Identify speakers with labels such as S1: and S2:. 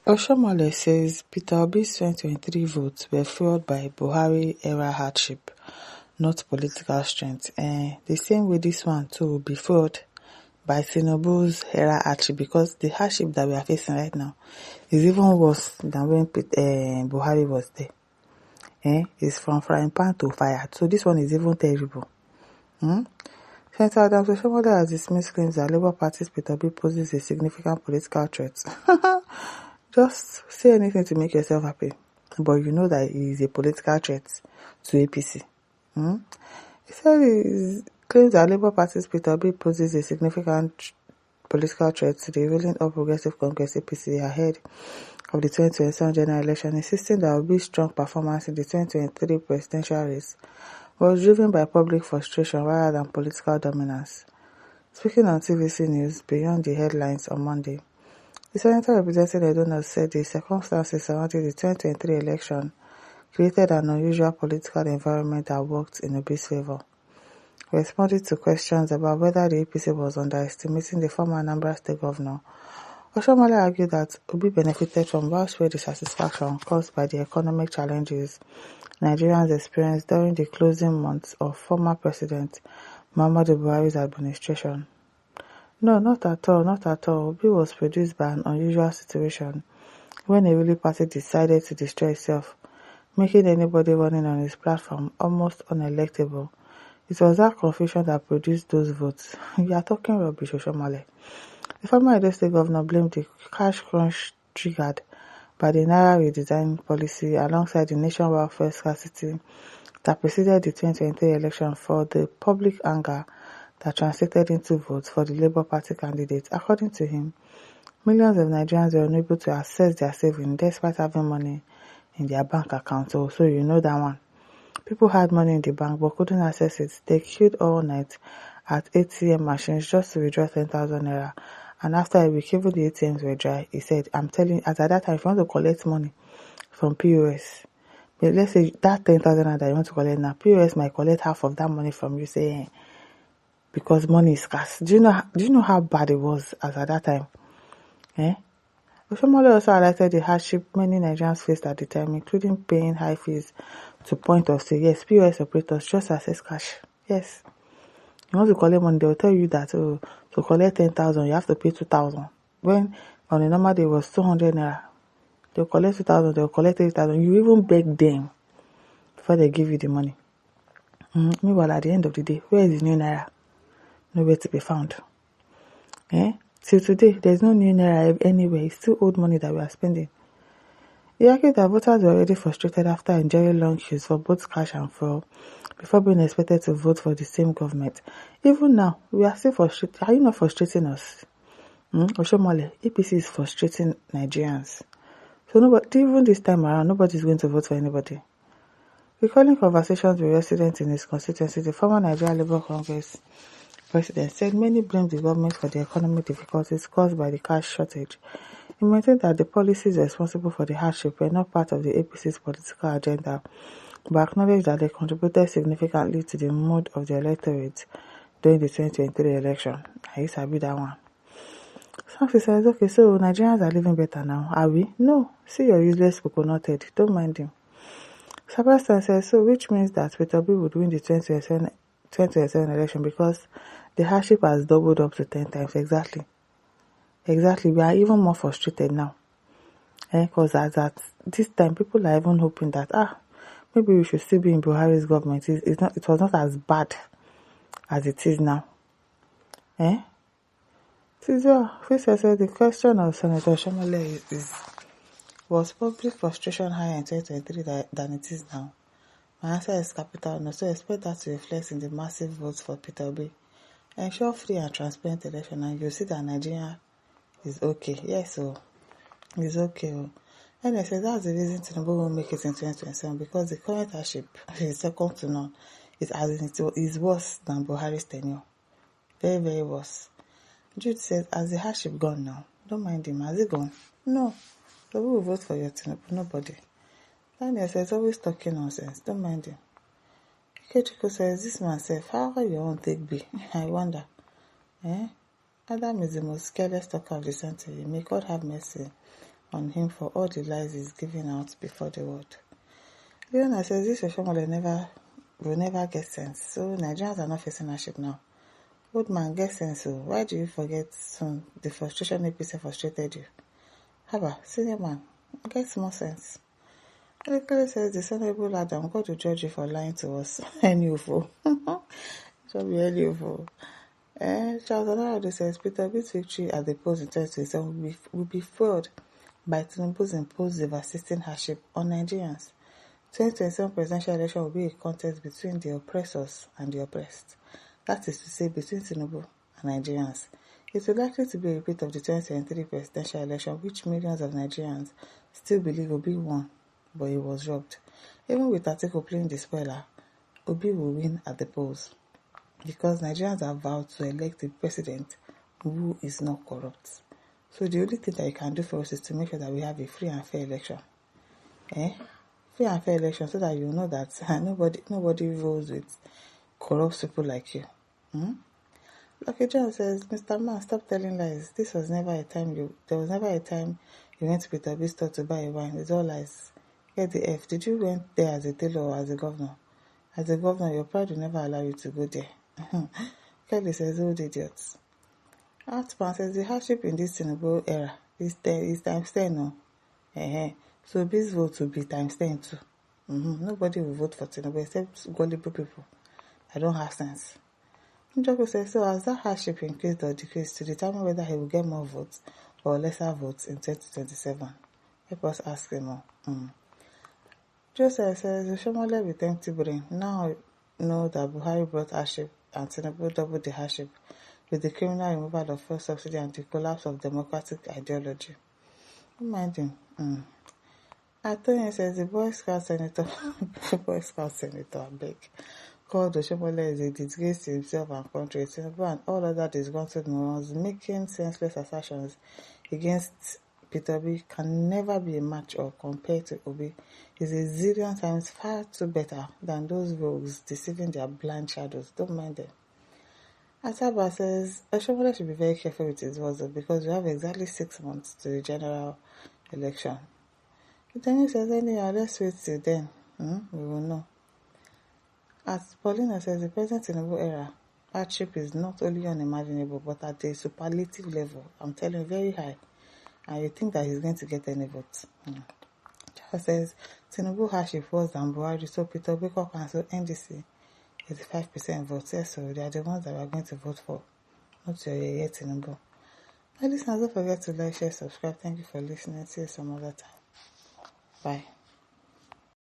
S1: Oshiomole says Peter Obi's 2023 votes were fueled by Buhari-era hardship, not political strength. The same way this one too will be fueled by Tinubu's era hardship, because the hardship that we are facing right now is even worse than when Buhari was there. It's from frying pan to fire. So this one is even terrible. Senator Adams Oshiomole has dismissed claims that Labour Party's Peter Obi poses a significant political threat. Just say anything to make yourself happy, but you know that he is a political threat to APC. He said he claims that Labour Party's Peter Obi poses a significant political threat to the ruling All Progressive Congress APC ahead of the 2027 general election, insisting that Obi's strong performance in the 2023 presidential race was driven by public frustration rather than political dominance. Speaking on TVC News Beyond the Headlines on Monday, the senator representing Edo North said the circumstances surrounding the 2023 election created an unusual political environment that worked in Obi's favor. Responding to questions about whether the APC was underestimating the former Anambra State governor, Oshiomole argued that Obi benefited from widespread dissatisfaction caused by the economic challenges Nigerians experienced during the closing months of former President Muhammadu Buhari's administration. No, not at all, not at all. Obi was produced by an unusual situation when a ruling party decided to destroy itself, making anybody running on its platform almost unelectable. It was that confusion that produced those votes. You are talking rubbish, Oshiomole. The former Edo State governor blamed the cash crunch triggered by the Naira redesign policy alongside the nation welfare scarcity that preceded the 2023 election for the public anger that translated into votes for the Labour Party candidate. According to him, millions of Nigerians were unable to access their savings despite having money in their bank accounts. So you know that one. People had money in the bank but couldn't access it. They queued all night at ATM machines just to withdraw 10,000 naira. And after a week, even the ATMs were dry. He said, I'm telling you, as at that time, if you want to collect money from POS, but let's say that 10,000 naira that you want to collect now, POS might collect half of that money from you, saying, because money is scarce. Do you know how bad it was as at that time? Oshiomole also highlighted the hardship many Nigerians faced at the time, including paying high fees to point of sale. Yes, POS operators just access cash. Yes. You want to collect money, they will tell you that to collect 10,000, you have to pay 2,000. When on a normal day it was 200 naira. They'll collect 2,000, they'll collect 3,000. You even beg them before they give you the money. Meanwhile, at the end of the day, where is the new naira? Nowhere to be found. Till today, there's no new naira anywhere. It's still old money that we are spending. He argued that voters were already frustrated after enduring long queues for both cash and fuel before being expected to vote for the same government. Even now, we are still frustrated. Are you not frustrating us? Oshiomole, APC is frustrating Nigerians. So even this time around, nobody is going to vote for anybody. Recalling conversations with residents in his constituency, the former Nigerian Labour Congress president said many blamed the government for the economic difficulties caused by the cash shortage. He maintained that the policies responsible for the hardship were not part of the APC's political agenda, but acknowledged that they contributed significantly to the mood of the electorate during the 2023 election. I used to be that one. Some says, okay, so Nigerians are living better now, are we? No. See your useless coconut head. Don't mind him. Sebastian says, so which means that Peter Obi would win the 2027 election because the hardship has doubled up to 10 times. Exactly. We are even more frustrated now. Because at this time, people are even hoping that, maybe we should still be in Buhari's government. It was not as bad as it is now. The question of Senator Oshiomole was public frustration higher in 2023 than it is now? My answer is capital no, so expect that to reflect in the massive votes for Peter Obi. Ensure free and transparent election and you'll see that Nigeria is okay. Yes, it's okay. And I said that's the reason Tinubu won't make it in 2027, because the current hardship is second to none. It is worse than Buhari's tenure. Very, very worse. Jude said, has the hardship gone now? Don't mind him. Has it gone? No. So who will vote for your Tinubu? Nobody. Daniel says, always talking nonsense. Don't mind him. Ikechukwu says, this man says, how are your own take be? I wonder. Adam is the most careless talker of the century. May God have mercy on him for all the lies he's giving out before the world. Leona says this Oshiomole will never get sense, so Nigerians are not facing hardship now. Old man, get sense, so why do you forget soon the frustration APC frustrated you? Haba, senior man, get more sense. Elekele says the Honorable Adam, God will judge you for lying to us. Any UFO. Shall be any UFO. Charles Olarode says Peter Obi's victory at the polls in 2027 will be fueled by Tinubu's imposed devastating hardship on Nigerians. 2027 presidential election will be a contest between the oppressors and the oppressed. That is to say, between Tinubu and Nigerians. It will likely to be a repeat of the 2023 presidential election, which millions of Nigerians still believe Obi won, but he was robbed. Even with Atiku playing the spoiler, Obi will win at the polls, because Nigerians have vowed to elect a president who is not corrupt. So the only thing that you can do for us is to make sure that we have a free and fair election. Free and fair election, so that you know that nobody rolls with corrupt people like you. Lucky John says, Mr. Man, stop telling lies. There was never a time you went to Peter Obi's store to buy a wine. It's all lies. Get the F. Did you went there as a tailor or as a governor? As a governor, your pride will never allow you to go there. Kelly says, old idiots. Artman says, the hardship in this Tinubu era is times 10 now. So this vote will be times 10 too. Nobody will vote for Tinubu except gullible people. I don't have sense. Njoku says, so has that hardship increased or decreased to determine whether he will get more votes or lesser votes in 2027? Help us ask him more. Joseph says, Oshiomole with empty brain. Now know that Buhari brought hardship and Tinubu doubled the hardship with the criminal removal of fuel subsidy and the collapse of democratic ideology. Mind him. Antonio says, the Boy Scout Senator, I beg, called Oshiomole is a disgrace to himself and country. Tinubu and all other disgruntled morons making senseless assertions against Peter Obi can never be a match or compared to Obi. Is a zillion times far too better than those rogues deceiving their blind shadows. Don't mind them. Ataba says, Oshiomole should be very careful with his words because we have exactly 6 months to the general election. Daniel says, anyhow, let's wait till then. We will know. As Paulina says, the present Tinubu era hardship is not only unimaginable but at a superlative level. I'm telling you, very high. And you think that he's going to get any votes. Charles says, Tinubu hardship worse than Buhari, so Peter Obi cancel NDC 85% votes. Yes, so they are the ones that we are going to vote for. Not your yet Tinubu. My listeners, don't forget to like, share, subscribe. Thank you for listening. See you some other time. Bye.